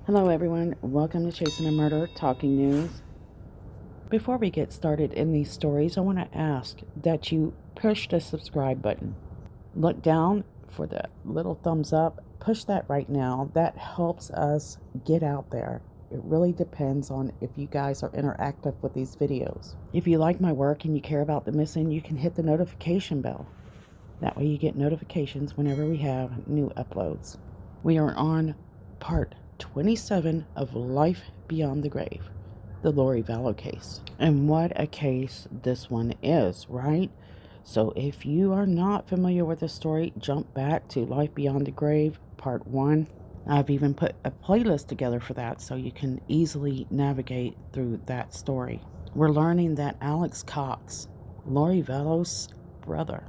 Hello everyone, welcome to Chasing a Murder Talking News. Before we get started in these stories, I want to ask that you push the subscribe button. Look down for the little thumbs up, push that right now. That helps us get out there. It really depends on if you guys are interactive with these videos. If you like my work and you care about the missing, you can hit the notification bell. That way you get notifications whenever we have new uploads. We are on part 27 of Life Beyond the Grave, the Lori Vallow case. And what a case this one is, right? So if you are not familiar with the story, jump back to Life Beyond the Grave, part 1. I've even put a playlist together for that so you can easily navigate through that story. We're learning that Alex Cox, Lori Vallow's brother,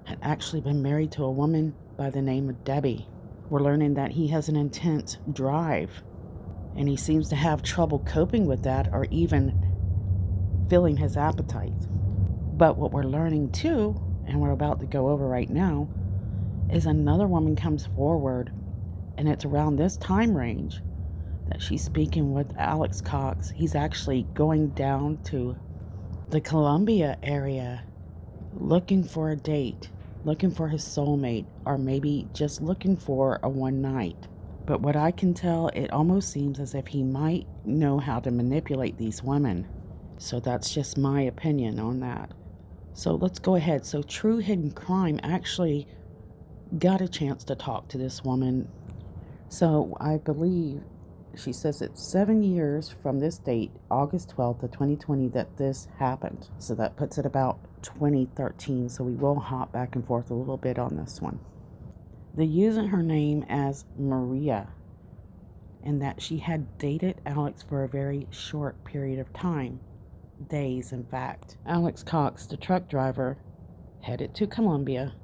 had actually been married to a woman by the name of Debbie. We're learning that he has an intense drive, and he seems to have trouble coping with that or even filling his appetite. But what we're learning too, and we're about to go over right now, is another woman comes forward, and it's around this time range that she's speaking with Alex Cox. He's actually going down to the Columbia area looking for a date, looking for his soulmate, or maybe just looking for a one night. But what I can tell, it almost seems as if he might know how to manipulate these women. So that's just my opinion on that. So let's go ahead. So True Hidden Crime actually got a chance to talk to this woman. So I believe she says it's 7 years from this date, August 12th of 2020, that this happened. So that puts it about 2013. So we will hop back and forth a little bit on this one. They're using her name as Maria, and that she had dated Alex for a very short period of time. Days, in fact. Alex Cox, the truck driver, headed to Columbia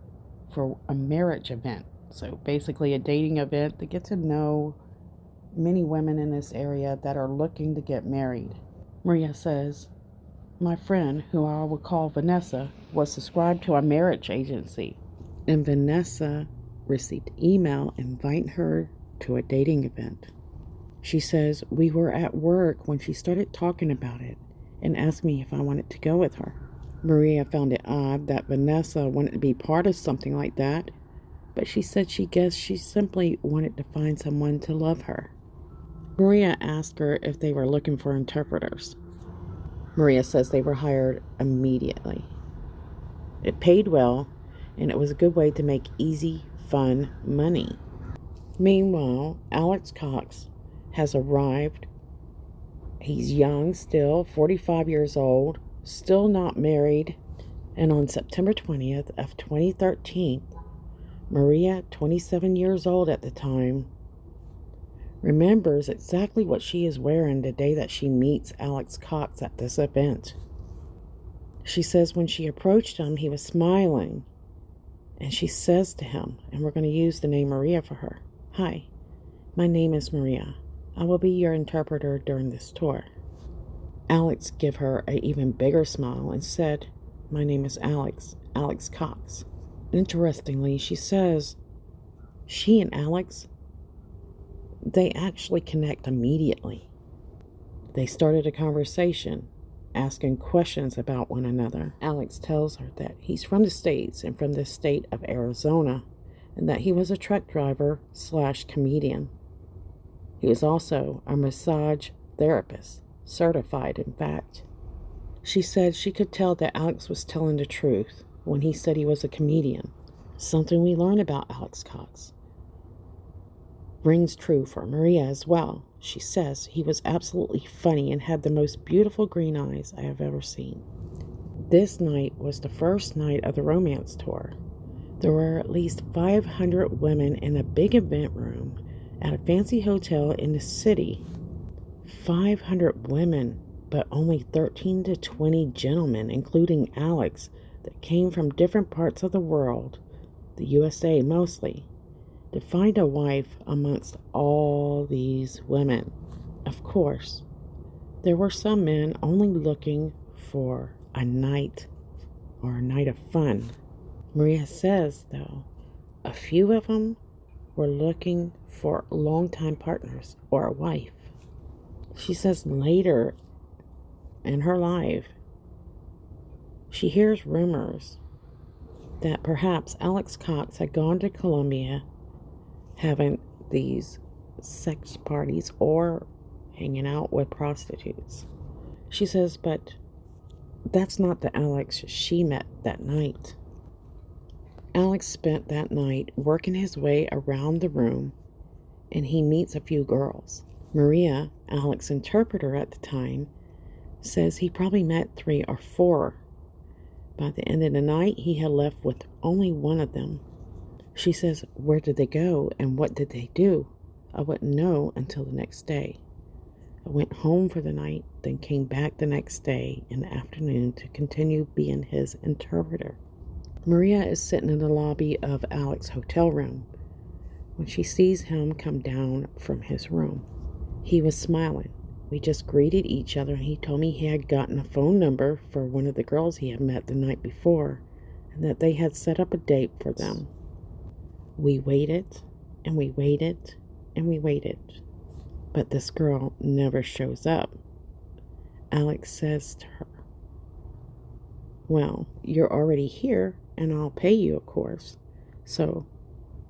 for a marriage event. So basically a dating event to get to know many women in this area that are looking to get married. Maria says, my friend, who I will call Vanessa, was subscribed to a marriage agency, and Vanessa received email inviting her to a dating event. She says, we were at work when she started talking about it and asked me if I wanted to go with her. Maria found it odd that Vanessa wanted to be part of something like that, but she said she guessed she simply wanted to find someone to love her. Maria asked her if they were looking for interpreters. Maria says they were hired immediately. It paid well, and it was a good way to make easy, fun money. Meanwhile, Alex Cox has arrived. He's young still, 45 years old, still not married, and on September 20th of 2013, Maria, 27 years old at the time, remembers exactly what she is wearing the day that she meets Alex Cox at this event. She says when she approached him, he was smiling, and she says to him, and we're going to use the name Maria for her, hi, my name is Maria. I will be your interpreter during this tour. Alex gave her an even bigger smile and said, my name is Alex Cox. Interestingly, she says she and Alex, they actually connect immediately. They started a conversation, asking questions about one another. Alex tells her that he's from the States and from the state of Arizona, and that he was a truck driver / comedian. He was also a massage therapist, certified in fact. She said she could tell that Alex was telling the truth when he said he was a comedian. Something we learn about Alex Cox rings true for Maria as well. She says he was absolutely funny and had the most beautiful green eyes I have ever seen. This night was the first night of the romance tour. There were at least 500 women in a big event room at a fancy hotel in the city. 500 women, but only 13 to 20 gentlemen, including Alex, that came from different parts of the world, the USA mostly, to find a wife amongst all these women. Of course, there were some men only looking for a night or a night of fun. Maria says, though, a few of them were looking for longtime partners or a wife. She says later in her life, she hears rumors that perhaps Alex Cox had gone to Colombia having these sex parties or hanging out with prostitutes. She says, but that's not the Alex she met that night. Alex spent that night working his way around the room, and he meets a few girls. Maria, Alex's interpreter at the time, says he probably met 3 or 4. By the end of the night, he had left with only one of them. She says, where did they go and what did they do? I wouldn't know until the next day. I went home for the night, then came back the next day in the afternoon to continue being his interpreter. Maria is sitting in the lobby of Alex's hotel room when she sees him come down from his room. He was smiling. We just greeted each other, and he told me he had gotten a phone number for one of the girls he had met the night before and that they had set up a date for them. We waited and we waited and we waited, but this girl never shows up. Alex says to her, well, you're already here and I'll pay you, of course. So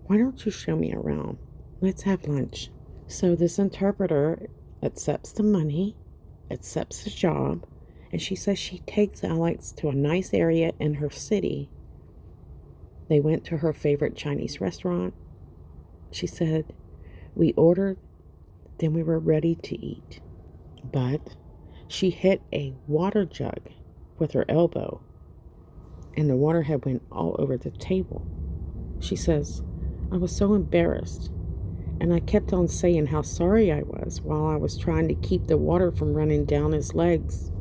why don't you show me around? Let's have lunch. So this interpreter accepts the money, accepts the job, and she says she takes Alex to a nice area in her city. They went to her favorite Chinese restaurant. She said, we ordered, then we were ready to eat. But she hit a water jug with her elbow, and the water had went all over the table. She says, I was so embarrassed, and I kept on saying how sorry I was while I was trying to keep the water from running down his legs.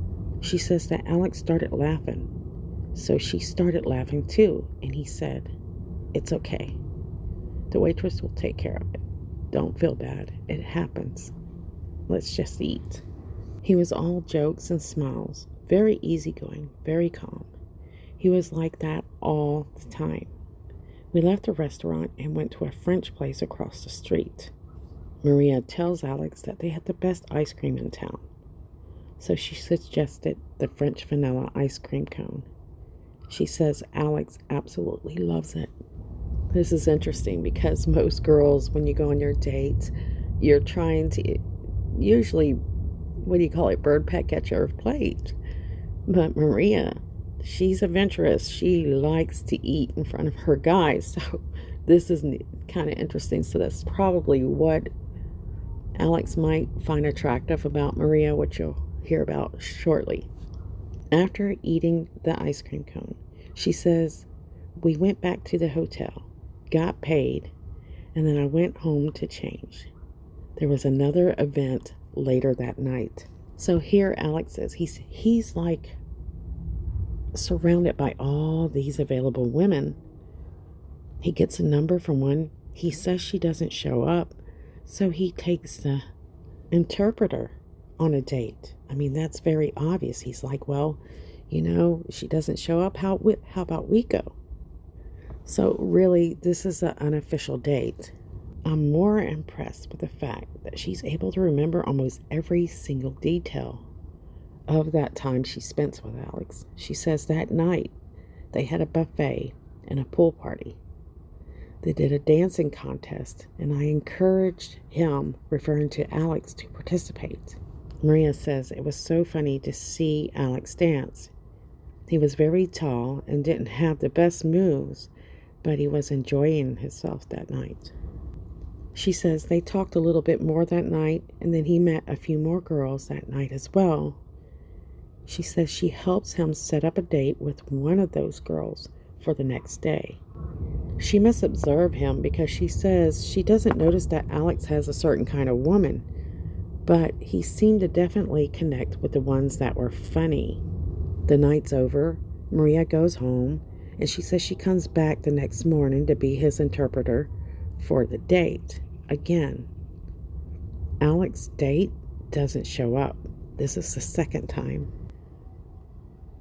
She says that Alex started laughing, so she started laughing too, and he said, it's okay. The waitress will take care of it. Don't feel bad. It happens. Let's just eat. He was all jokes and smiles, very easygoing, very calm. He was like that all the time. We left the restaurant and went to a French place across the street. Maria tells Alex that they had the best ice cream in town, so she suggested the French vanilla ice cream cone. She says Alex absolutely loves it. This is interesting because most girls, when you go on your dates, you're trying to usually, bird peck at your plate. But Maria, she's adventurous. She likes to eat in front of her guys. So this is kind of interesting. So that's probably what Alex might find attractive about Maria, which you'll hear about shortly. After eating the ice cream cone, she says, we went back to the hotel, got paid, and then I went home to change. There was another event later that night. So here Alex is. He's like surrounded by all these available women. He gets a number from one. He says she doesn't show up, so he takes the interpreter on a date. I mean, that's very obvious. He's like, well, she doesn't show up. How about we go? So really, this is an unofficial date. I'm more impressed with the fact that she's able to remember almost every single detail of that time she spent with Alex. She says that night they had a buffet and a pool party. They did a dancing contest, and I encouraged him, referring to Alex, to participate. Maria says it was so funny to see Alex dance. He was very tall and didn't have the best moves, but he was enjoying himself that night. She says they talked a little bit more that night, and then he met a few more girls that night as well. She says she helps him set up a date with one of those girls for the next day. She must observe him because she says she doesn't notice that Alex has a certain kind of woman, but he seemed to definitely connect with the ones that were funny. The night's over. Maria goes home, and she says she comes back the next morning to be his interpreter for the date. Again, Alex's date doesn't show up. This is the second time.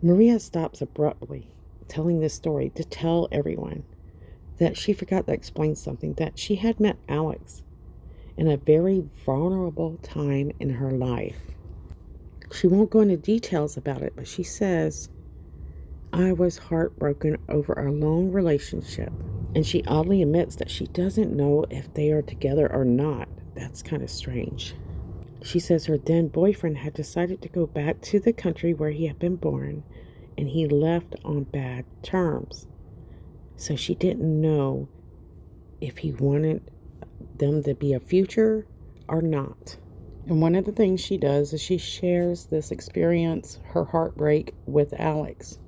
Maria stops abruptly, telling this story to tell everyone that she forgot to explain something, that she had met Alex, in a very vulnerable time in her life. She won't go into details about it, but she says, I was heartbroken over our long relationship. And she oddly admits that she doesn't know if they are together or not. That's kind of strange. She says her then boyfriend had decided to go back to the country where he had been born, and he left on bad terms. So she didn't know if he wanted them to be a future or not. And one of the things she does is she shares this experience, her heartbreak, with Alex.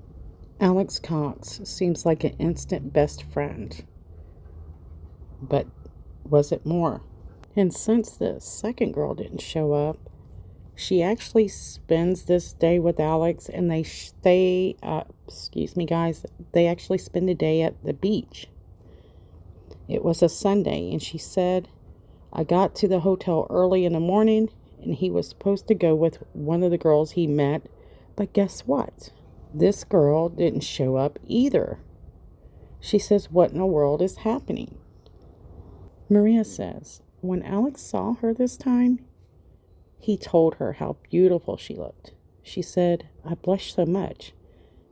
Alex Cox seems like an instant best friend. But was it more? And since the second girl didn't show up, she actually spends this day with Alex, and they stay, they actually spend a day at the beach. It was a Sunday, and she said, I got to the hotel early in the morning, and he was supposed to go with one of the girls he met, but guess what? This girl didn't show up either. She says, what in the world is happening? Maria says, when Alex saw her this time, he told her how beautiful she looked. She said, I blushed so much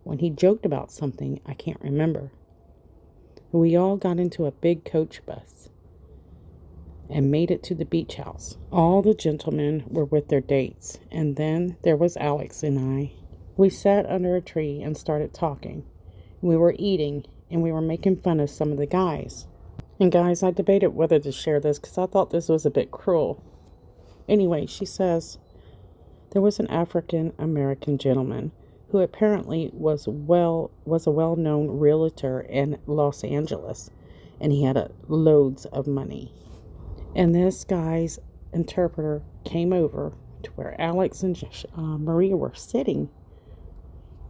when he joked about something I can't remember. We all got into a big coach bus and made it to the beach house. All the gentlemen were with their dates, and then there was Alex and I. We sat under a tree and started talking. We were eating, and we were making fun of some of the guys. And guys, I debated whether to share this because I thought this was a bit cruel. Anyway, she says, there was an African American gentleman who apparently was a well-known realtor in Los Angeles, and he had loads of money. And this guy's interpreter came over to where Alex and Maria were sitting,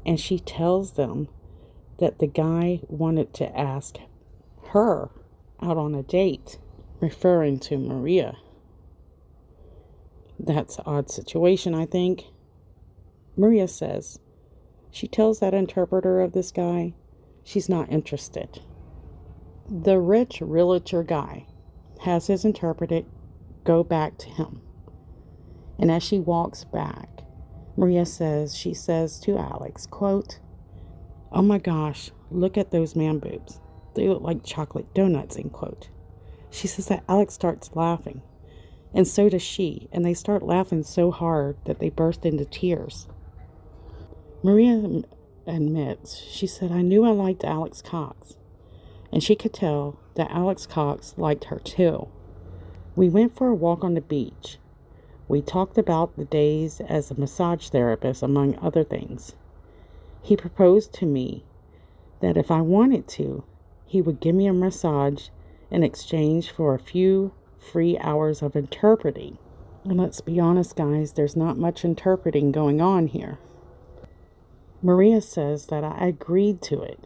and she tells them that the guy wanted to ask her out on a date, referring to Maria. That's an odd situation, I think. Maria says she tells that interpreter of this guy she's not interested. The rich realtor guy has his interpreter go back to him. And as she walks back, Maria says, she says to Alex, quote, oh my gosh, look at those man boobs. They look like chocolate donuts, end quote. She says that Alex starts laughing, and so does she, and they start laughing so hard that they burst into tears. Maria admits, she said, I knew I liked Alex Cox, and she could tell that Alex Cox liked her too. We went for a walk on the beach. We talked about the days as a massage therapist, among other things. He proposed to me that if I wanted to, he would give me a massage in exchange for a few free hours of interpreting. And let's be honest, guys, there's not much interpreting going on here. Maria says that I agreed to it.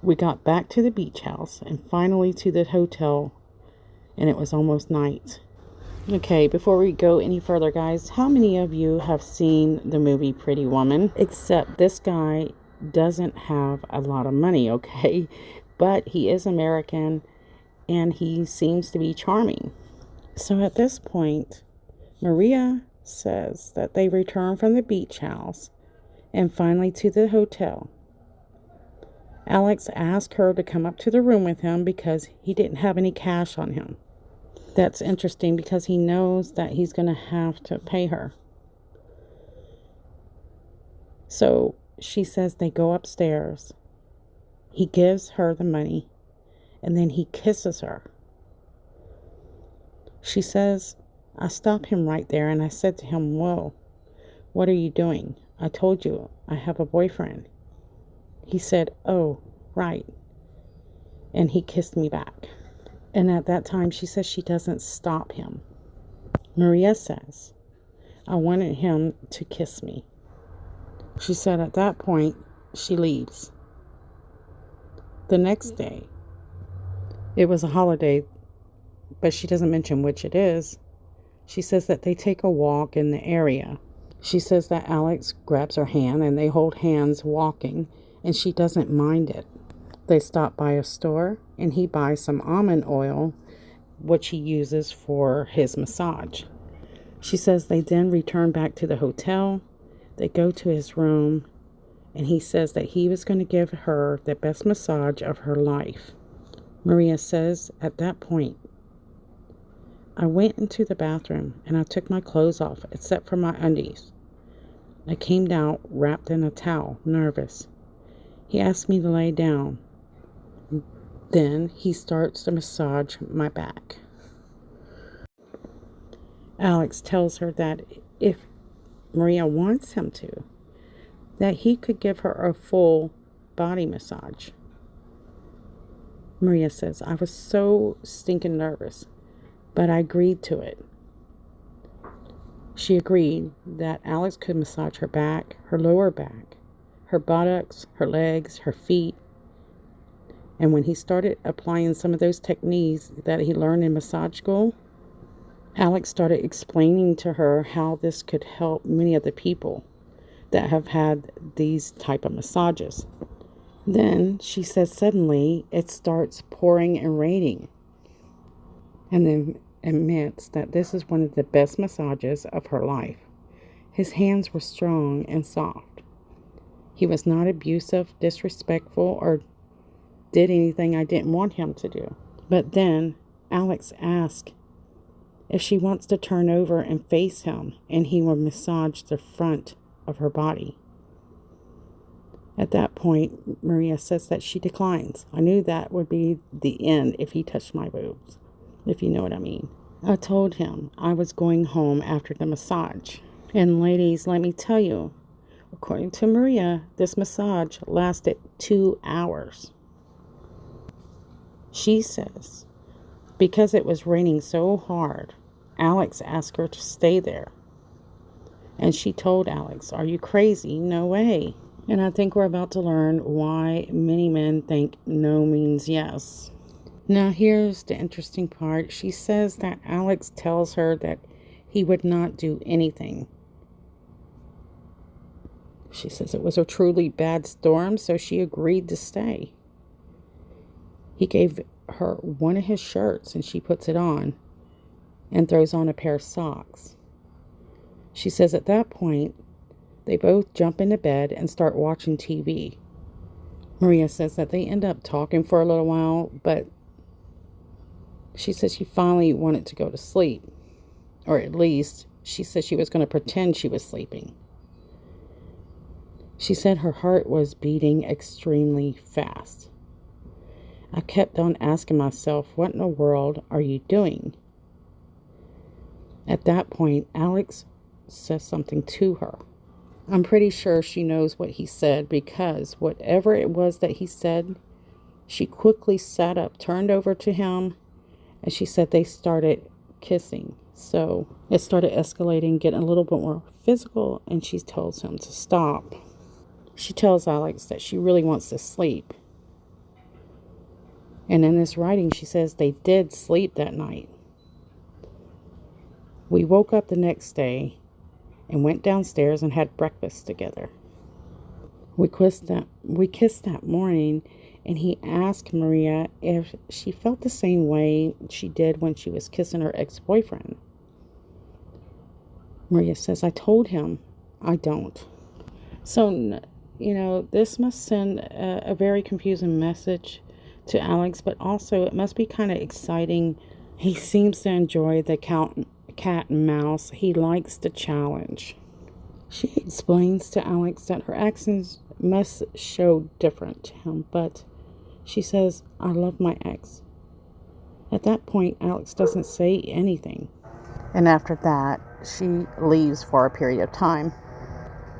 We got back to the beach house and finally to the hotel, and it was almost night. Okay, before we go any further, guys, how many of you have seen the movie Pretty Woman? Except this guy doesn't have a lot of money, okay? But he is American, and he seems to be charming. So at this point, Maria says that they return from the beach house and finally to the hotel. Alex asked her to come up to the room with him because he didn't have any cash on him. That's interesting because he knows that he's going to have to pay her. So she says they go upstairs. He gives her the money, and then he kisses her. She says, I stopped him right there, and I said to him, whoa, what are you doing? I told you I have a boyfriend. He said, oh, right. And he kissed me back. And at that time, she says she doesn't stop him. Maria says, I wanted him to kiss me. She said at that point, she leaves. The next day, it was a holiday, but she doesn't mention which it is. She says that they take a walk in the area. She says that Alex grabs her hand and they hold hands walking, and she doesn't mind it. They stop by a store and he buys some almond oil which he uses for his massage. She says they then return back to the hotel. They go to his room, and he says that he was going to give her the best massage of her life. Maria says, at that point, I went into the bathroom and I took my clothes off except for my undies. I came down wrapped in a towel, nervous. He asked me to lay down. Then he starts to massage my back. Alex tells her that if Maria wants him to, that he could give her a full body massage. Maria says, I was so stinking nervous, but I agreed to it. She agreed that Alex could massage her back, her lower back, her buttocks, her legs, her feet. And when he started applying some of those techniques that he learned in massage school, Alex started explaining to her how this could help many of the people that have had these type of massages. Then she says suddenly it starts pouring and raining, and then admits that this is one of the best massages of her life. His hands were strong and soft. He was not abusive, disrespectful, or did anything I didn't want him to do. But then Alex asked if she wants to turn over and face him, and he will massage the front of her body. At that point, Maria says that she declines. I knew that would be the end if he touched my boobs, if you know what I mean. I told him I was going home after the massage. And ladies, let me tell you, according to Maria, this massage lasted 2 hours. She says, because it was raining so hard, Alex asked her to stay there. And she told Alex, are you crazy? No way. And I think we're about to learn why many men think no means yes. Now here's the interesting part. She says that Alex tells her that he would not do anything. She says it was a truly bad storm, so she agreed to stay. He gave her one of his shirts and she puts it on and throws on a pair of socks. She says at that point, they both jump into bed and start watching TV. Maria says that they end up talking for a little while, but she says she finally wanted to go to sleep. Or at least, she said she was going to pretend she was sleeping. She said her heart was beating extremely fast. I kept on asking myself, what in the world are you doing? At that point, Alex says something to her. I'm pretty sure she knows what he said, because whatever it was that he said, she quickly sat up, turned over to him, and she said they started kissing. So it started escalating, getting a little bit more physical, and she tells him to stop. She tells Alex that she really wants to sleep. And in this writing, she says they did sleep that night. We woke up the next day and went downstairs and had breakfast together. We kissed that morning, and he asked Maria if she felt the same way she did when she was kissing her ex-boyfriend. Maria says, I told him I don't. So, this must send a very confusing message to Alex, but also it must be kind of exciting. He seems to enjoy the cat and mouse. He likes the challenge. She explains to Alex that her actions must show different to him, but she says, I love my ex. At that point, Alex doesn't say anything. And after that, she leaves for a period of time.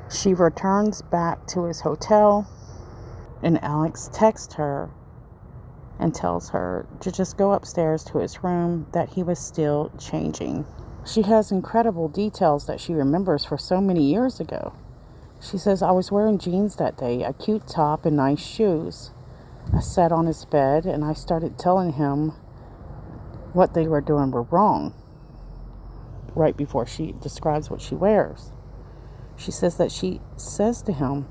She returns back to his hotel, and Alex texts her and tells her to just go upstairs to his room, that he was still changing. She has incredible details that she remembers for so many years ago. She says, I was wearing jeans that day, a cute top and nice shoes. I sat on his bed and I started telling him what they were doing were wrong, right before she describes what she wears. She says that she says to him,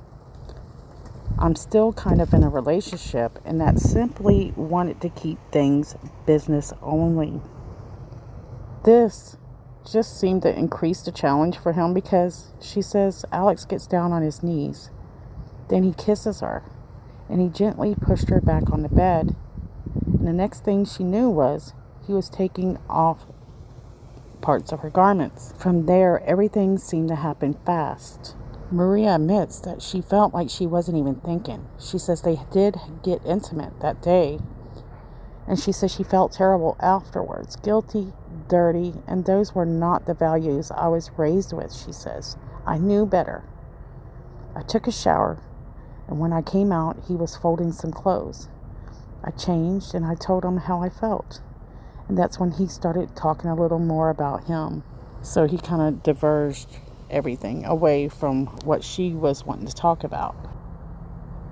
I'm still kind of in a relationship, and that simply wanted to keep things business only. This just seemed to increase the challenge for him, because she says Alex gets down on his knees. Then he kisses her, and he gently pushed her back on the bed. And the next thing she knew was he was taking off parts of her garments. From there, everything seemed to happen fast. Maria admits that she felt like she wasn't even thinking. She says they did get intimate that day, and she says she felt terrible afterwards, guilty, dirty, and those were not the values I was raised with, she says. I knew better. I took a shower, and when I came out, he was folding some clothes. I changed, and I told him how I felt. And that's when he started talking a little more about him. So he kind of diverged everything away from what she was wanting to talk about.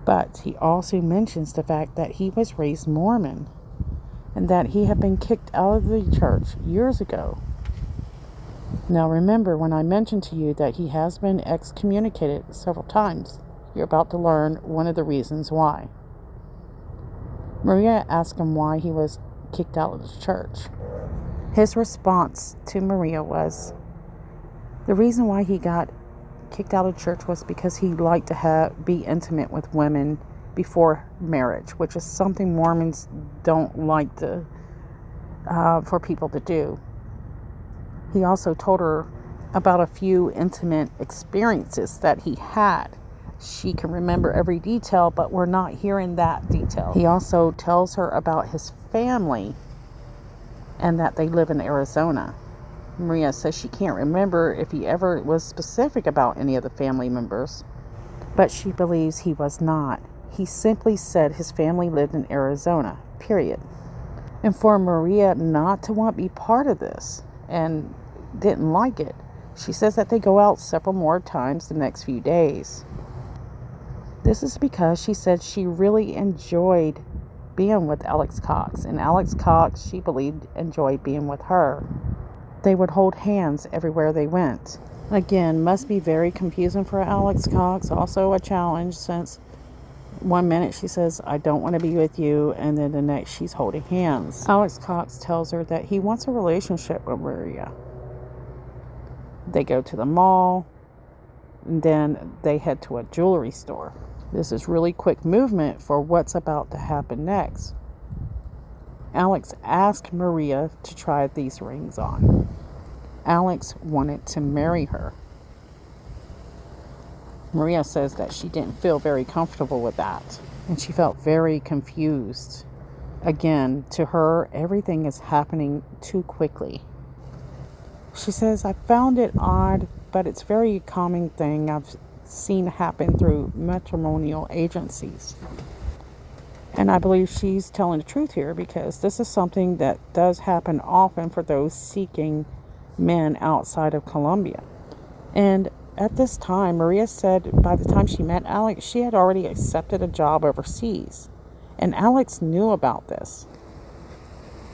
But he also mentions the fact that he was raised Mormon, and that he had been kicked out of the church years ago. Now remember, when I mentioned to you that he has been excommunicated several times, you're about to learn one of the reasons why. Maria asked him why he was kicked out of the church. His response to Maria was, the reason why he got kicked out of church was because he liked to be intimate with women before marriage, which is something Mormons don't like for people to do. He also told her about a few intimate experiences that he had. She can remember every detail, but we're not hearing that detail. He also tells her about his family and that they live in Arizona. Maria says she can't remember if he ever was specific about any of the family members, but she believes he was not. He simply said his family lived in Arizona, period. And for Maria not to want to be part of this and didn't like it, she says that they go out several more times the next few days. This is because she said she really enjoyed being with Alex Cox, and Alex Cox, she believed, enjoyed being with her. They would hold hands everywhere they went. Again, must be very confusing for Alex Cox. Also a challenge, since one minute she says, I don't want to be with you, and then the next she's holding hands. Alex Cox tells her that he wants a relationship with Maria. They go to the mall, and then they head to a jewelry store. This is really quick movement for what's about to happen next. Alex asked Maria to try these rings on. Alex wanted to marry her. Maria says that she didn't feel very comfortable with that, and she felt very confused. Again, to her, everything is happening too quickly. She says, I found it odd, but it's a very common thing I've seen happen through matrimonial agencies. And I believe she's telling the truth here, because this is something that does happen often for those seeking men outside of Colombia. And at this time, Maria said by the time she met Alex, she had already accepted a job overseas. And Alex knew about this.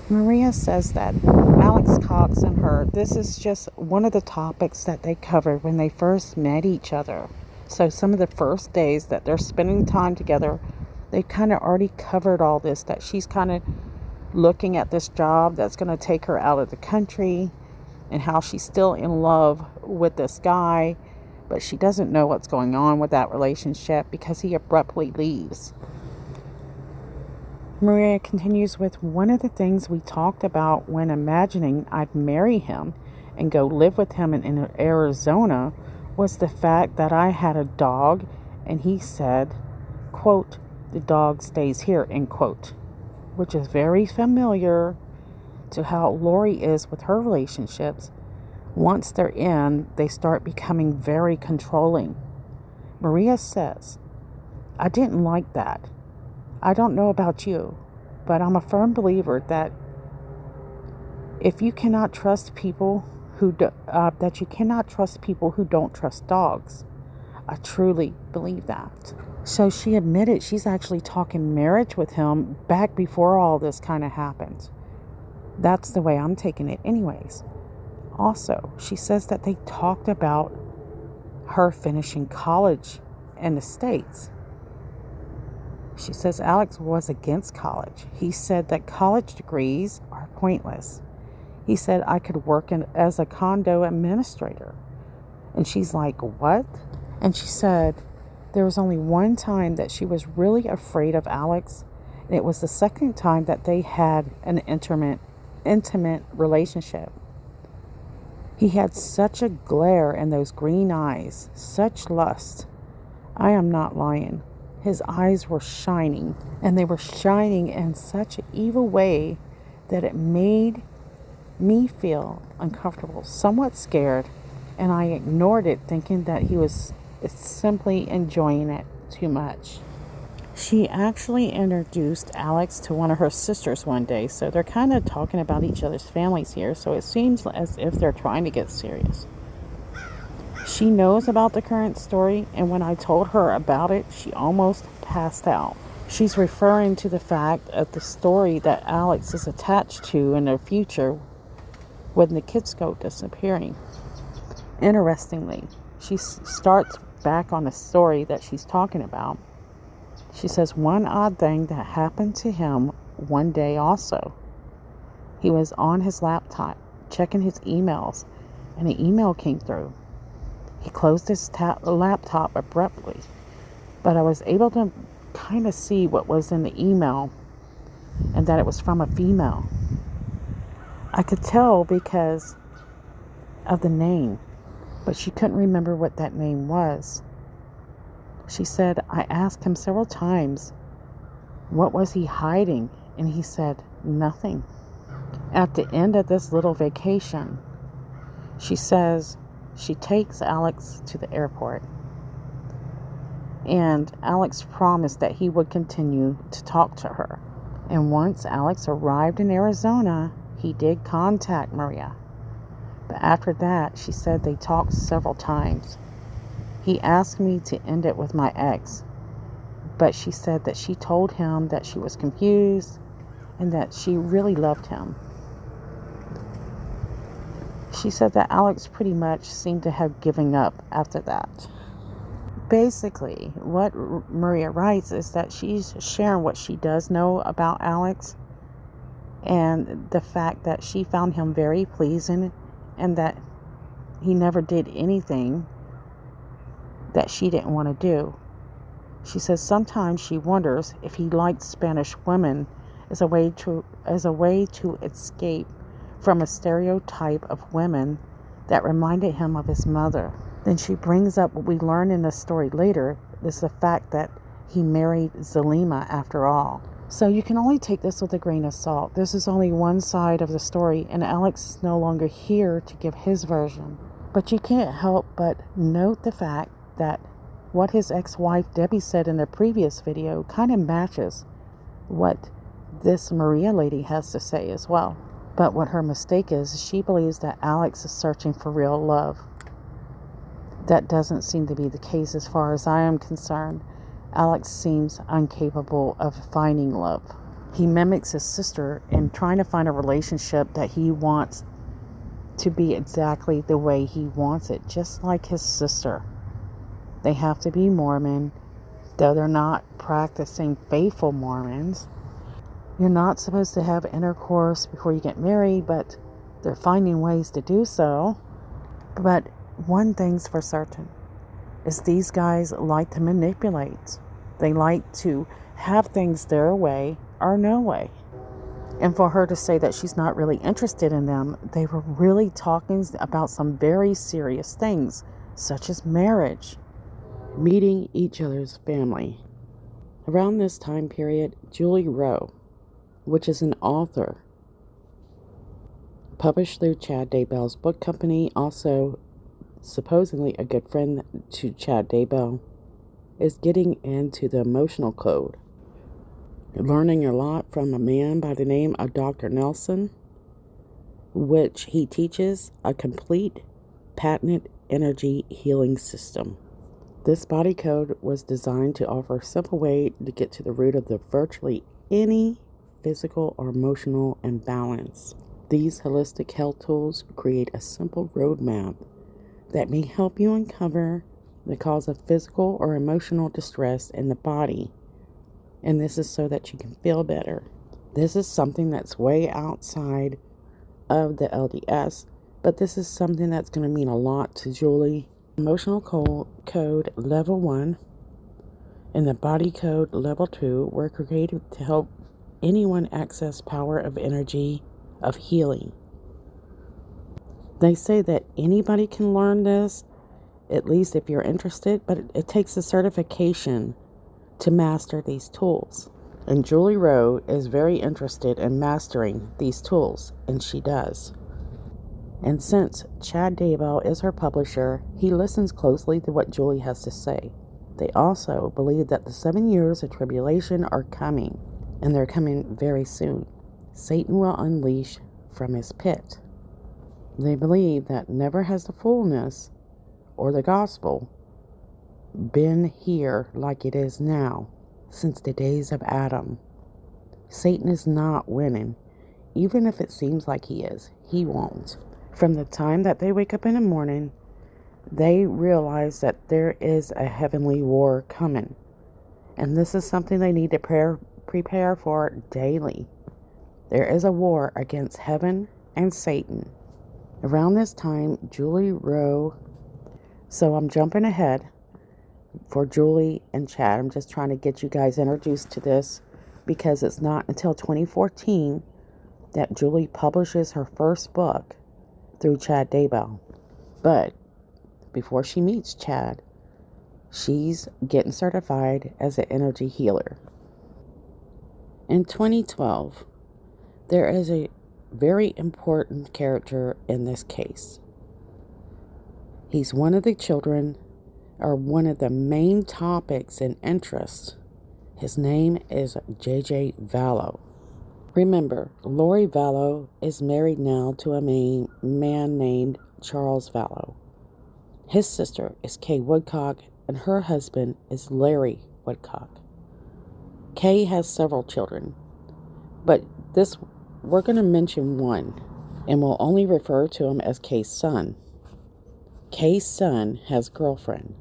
Maria says that Alex Cox and her, this is just one of the topics that they covered when they first met each other. So some of the first days that they're spending time together, they kind of already covered all this, that she's kind of looking at this job that's going to take her out of the country, and how she's still in love with this guy, but she doesn't know what's going on with that relationship because he abruptly leaves. Maria continues with, one of the things we talked about when imagining I'd marry him and go live with him in Arizona was the fact that I had a dog, and he said, quote, the dog stays here, end quote, which is very familiar to how Lori is with her relationships. Once they're in, they start becoming very controlling. Maria says, I didn't like that. I don't know about you, but I'm a firm believer that if you cannot trust people that you cannot trust people who don't trust dogs. I truly believe that. So she admitted she's actually talking marriage with him back before all this kind of happened. That's the way I'm taking it anyways. Also, she says that they talked about her finishing college in the States. She says Alex was against college. He said that college degrees are pointless. He said I could work as a condo administrator. And she's like, what? And she said there was only one time that she was really afraid of Alex. And it was the second time that they had an intimate relationship. He had such a glare in those green eyes, such lust. I am not lying. His eyes were shining, and they were shining in such an evil way that it made me feel uncomfortable, somewhat scared, and I ignored it, thinking that he was simply enjoying it too much. She actually introduced Alex to one of her sisters one day, so they're kind of talking about each other's families here, so it seems as if they're trying to get serious. She knows about the current story, and when I told her about it, she almost passed out. She's referring to the fact of the story that Alex is attached to in the future when the kids go disappearing. Interestingly, she starts back on the story that she's talking about. She says one odd thing that happened to him one day also. He was on his laptop checking his emails, and an email came through. He closed his laptop abruptly, but I was able to kind of see what was in the email, and that it was from a female. I could tell because of the name, but she couldn't remember what that name was. She said, I asked him several times, what was he hiding? And he said, nothing. At the end of this little vacation, she says she takes Alex to the airport. And Alex promised that he would continue to talk to her. And once Alex arrived in Arizona, he did contact Maria. But after that, she said they talked several times. He asked me to end it with my ex, but she said that she told him that she was confused and that she really loved him. She said that Alex pretty much seemed to have given up after that. Basically, what Maria writes is that she's sharing what she does know about Alex and the fact that she found him very pleasing and that he never did anything that she didn't want to do. She says sometimes she wonders if he liked Spanish women as a way to escape from a stereotype of women that reminded him of his mother. Then she brings up what we learn in the story later is the fact that he married Zelima after all. So you can only take this with a grain of salt. This is only one side of the story, and Alex is no longer here to give his version. But you can't help but note the fact that what his ex-wife Debbie said in the previous video kind of matches what this Maria lady has to say as well. But what her mistake is, she believes that Alex is searching for real love. That doesn't seem to be the case as far as I am concerned. Alex seems incapable of finding love. He mimics his sister in trying to find a relationship that he wants to be exactly the way he wants it, just like his sister. They have to be Mormon, though they're not practicing faithful Mormons. You're not supposed to have intercourse before you get married, but they're finding ways to do so. But one thing's for certain, is these guys like to manipulate. They like to have things their way or no way. And for her to say that she's not really interested in them, they were really talking about some very serious things, such as marriage, meeting each other's family. Around this time period, Julie Rowe, which is an author, published through Chad Daybell's book company, also supposedly a good friend to Chad Daybell, is getting into the emotional code, learning a lot from a man by the name of Dr. Nelson, which he teaches a complete patented energy healing system. This body code was designed to offer a simple way to get to the root of the virtually any physical or emotional imbalance. These holistic health tools create a simple roadmap that may help you uncover the cause of physical or emotional distress in the body. And this is so that you can feel better. This is something that's way outside of the LDS, but this is something that's going to mean a lot to Julie. Emotional code level 1 and the body code level 2 were created to help anyone access power of energy of healing. They say that anybody can learn this, at least if you're interested, but it takes a certification to master these tools. And Julie Rowe is very interested in mastering these tools, and she does. And since Chad Daybell is her publisher, he listens closely to what Julie has to say. They also believe that the 7 years of tribulation are coming, and they're coming very soon. Satan will unleash from his pit. They believe that never has the fullness or the gospel been here like it is now since the days of Adam. Satan is not winning. Even if it seems like he is, he won't. From the time that they wake up in the morning, they realize that there is a heavenly war coming. And this is something they need to prepare for daily. There is a war against heaven and Satan. Around this time, Julie Rowe... So I'm jumping ahead for Julie and Chad. I'm just trying to get you guys introduced to this because it's not until 2014 that Julie publishes her first book through Chad Daybell. But before she meets Chad, she's getting certified as an energy healer. In 2012, there is a very important character in this case. He's one of the children, or one of the main topics and interests. His name is J.J. Vallow. Remember, Lori Vallow is married now to a man named Charles Vallow. His sister is Kay Woodcock, and her husband is Larry Woodcock. Kay has several children, but we're going to mention one, and we'll only refer to him as Kay's son. Kay's son has a girlfriend,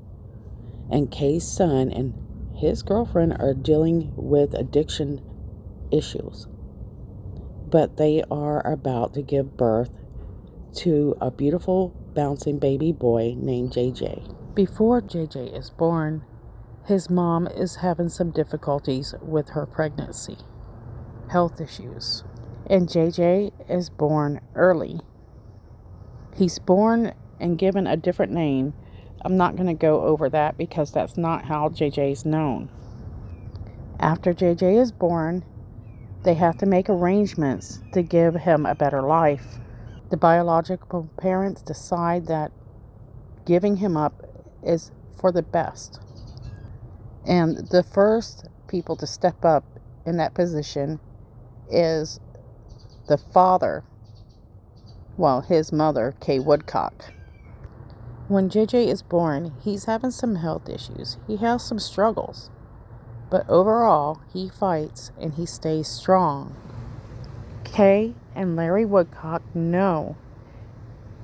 and Kay's son and his girlfriend are dealing with addiction issues. But they are about to give birth to a beautiful bouncing baby boy named JJ. Before JJ is born, his mom is having some difficulties with her pregnancy, health issues. And JJ is born early. He's born and given a different name. I'm not going to go over that because that's not how JJ is known. After JJ is born, they have to make arrangements to give him a better life. The biological parents decide that giving him up is for the best. And the first people to step up in that position is the father, his mother, Kay Woodcock. When JJ is born, he's having some health issues. He has some struggles. But overall, he fights and he stays strong. Kay and Larry Woodcock know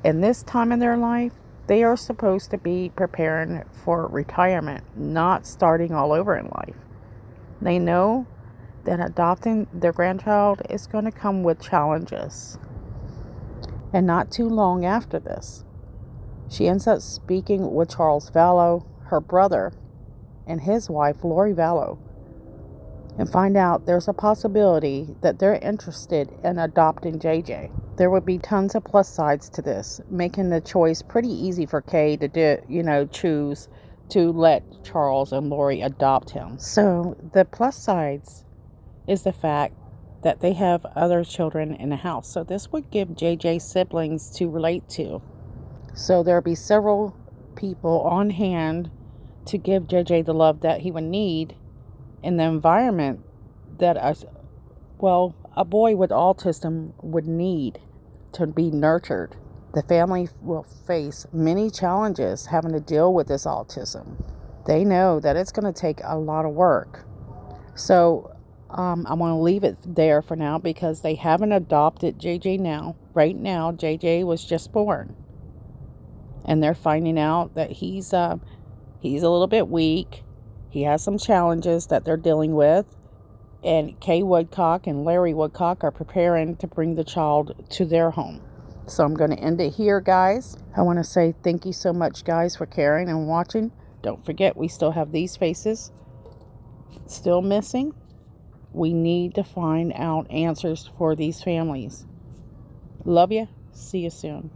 in this time in their life, they are supposed to be preparing for retirement, not starting all over in life. They know that adopting their grandchild is going to come with challenges. And not too long after this, she ends up speaking with Charles Vallow, her brother, and his wife, Lori Vallow, and find out there's a possibility that they're interested in adopting JJ. There would be tons of plus sides to this, making the choice pretty easy for Kay to choose to let Charles and Lori adopt him. So the plus sides is the fact that they have other children in the house. So this would give JJ siblings to relate to. So there'll be several people on hand to give JJ the love that he would need in the environment that a boy with autism would need to be nurtured. The family will face many challenges having to deal with this autism. They know that it's going to take a lot of work. So I'm going to leave it there for now because they haven't adopted JJ now. Right now, JJ was just born. And they're finding out that he's a little bit weak. He has some challenges that they're dealing with. and Kay Woodcock and Larry Woodcock are preparing to bring the child to their home. So I'm going to end it here, guys. I want to say thank you so much, guys, for caring and watching. Don't forget, we still have these faces still missing. We need to find out answers for these families. Love you. See you soon.